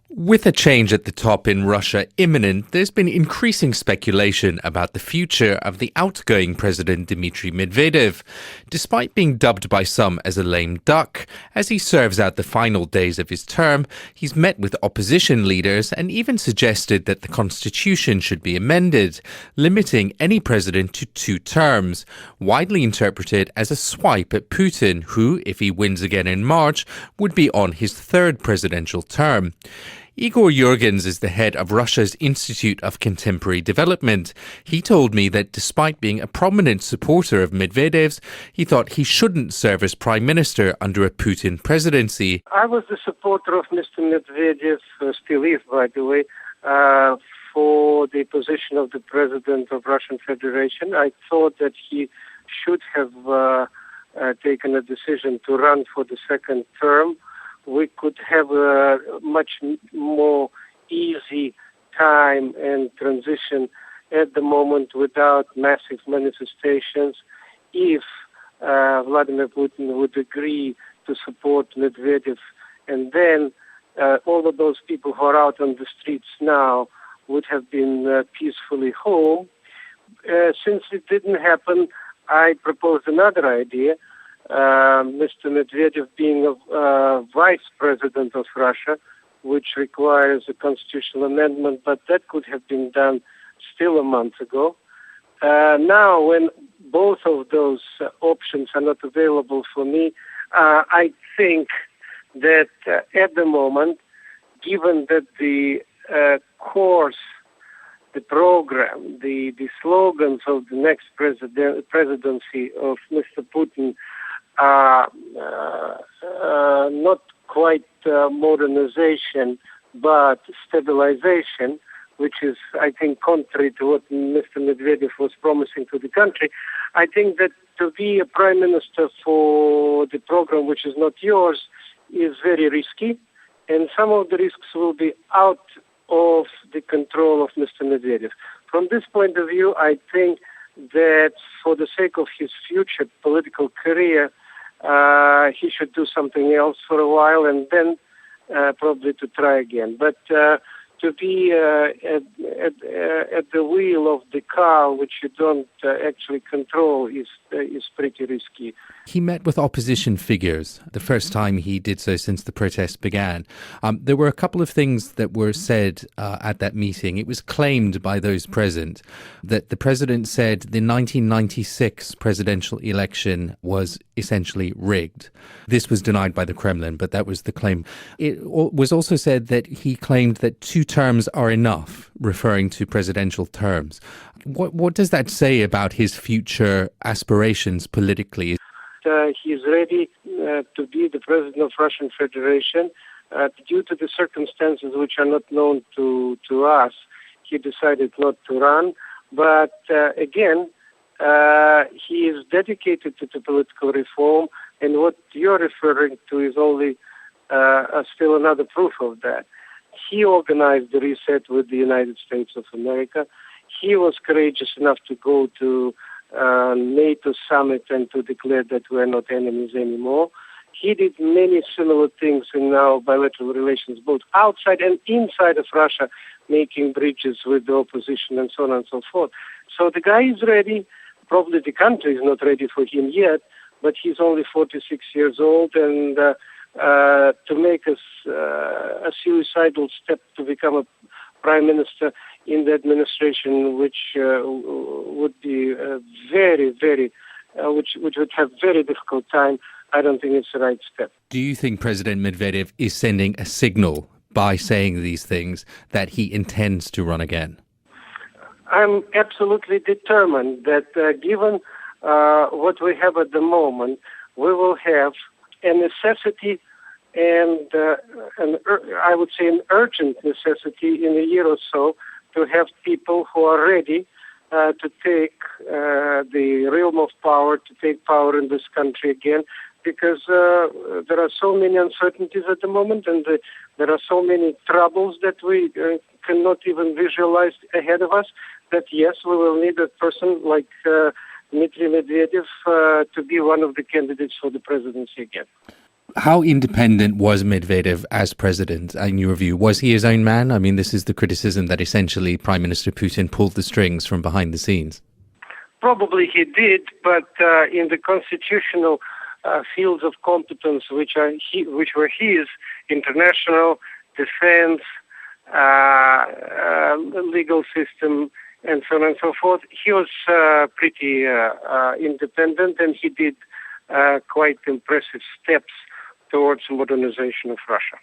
With a change at the top in Russia imminent, there's been increasing speculation about the future of the outgoing president Dmitry Medvedev. Despite being dubbed by some as a lame duck, as he serves out the final days of his term, he's met with opposition leaders and even suggested that the constitution should be amended, limiting any president to 2 terms, widely interpreted as a swipe at Putin, who, if he wins again in March, would be on his 3rd presidential term. Igor Yurgens is the head of Russia's Institute of Contemporary Development. He told me that despite being a prominent supporter of Medvedev's, he thought he shouldn't serve as prime minister under a Putin presidency. I was a supporter of Mr. Medvedev, still is, by the way, for the position of the president of Russian Federation. I thought that he should have taken a decision to run for the 2nd term. We could have a much more easy time and transition at the moment without massive manifestations if Vladimir Putin would agree to support Medvedev. And then all of those people who are out on the streets now would have been peacefully home. Since it didn't happen, I proposed another idea. Mr. Medvedev being a vice president of Russia, which requires a constitutional amendment, but that could have been done still a month ago. Now, when both of those options are not available for me, I think that at the moment, given that the course, the program, the slogans of the next presidency of Mr. Putin not quite modernization, but stabilization, which is, I think, contrary to what Mr. Medvedev was promising to the country. I think that to be a prime minister for the program which is not yours is very risky, and some of the risks will be out of the control of Mr. Medvedev. From this point of view, I think that for the sake of his future political career, he should do something else for a while and then probably to try again. But to be at the wheel of the car which you don't actually control is pretty risky. He met with opposition figures the first time he did so since the protests began. There were a couple of things that were said at that meeting. It was claimed by those present that the president said the 1996 presidential election was essentially rigged. This was denied by the Kremlin, but that was the claim. It was also said that he claimed that 2 terms are enough, referring to presidential terms. What does that say about his future aspirations politically? He's ready to be the president of Russian Federation. Due to the circumstances which are not known to us, he decided not to run. But again, he is dedicated to the political reform, and what you're referring to is only still another proof of that. He organized the reset with the United States of America. He was courageous enough to go to NATO summit and to declare that we're not enemies anymore. He did many similar things in our bilateral relations, both outside and inside of Russia, making bridges with the opposition and so on and so forth. So the guy is ready. Probably the country is not ready for him yet, but he's only 46 years old, and to make a suicidal step to become a prime minister in the administration, which would be which would have very difficult time, I don't think it's the right step. Do you think President Medvedev is sending a signal by saying these things that he intends to run again? I'm absolutely determined that given what we have at the moment, we will have a necessity and I would say an urgent necessity in a year or so to have people who are ready to take the realm of power, to take power in this country again, because there are so many uncertainties at the moment, and there are so many troubles that we cannot even visualize ahead of us, that yes, we will need a person like Dmitry Medvedev to be one of the candidates for the presidency again. How independent was Medvedev as president, in your view? Was he his own man? I mean, this is the criticism that essentially Prime Minister Putin pulled the strings from behind the scenes. Probably he did, but in the constitutional fields of competence, which were his, international, defense, legal system, and so on and so forth, he was pretty independent, and he did quite impressive steps towards modernization of Russia.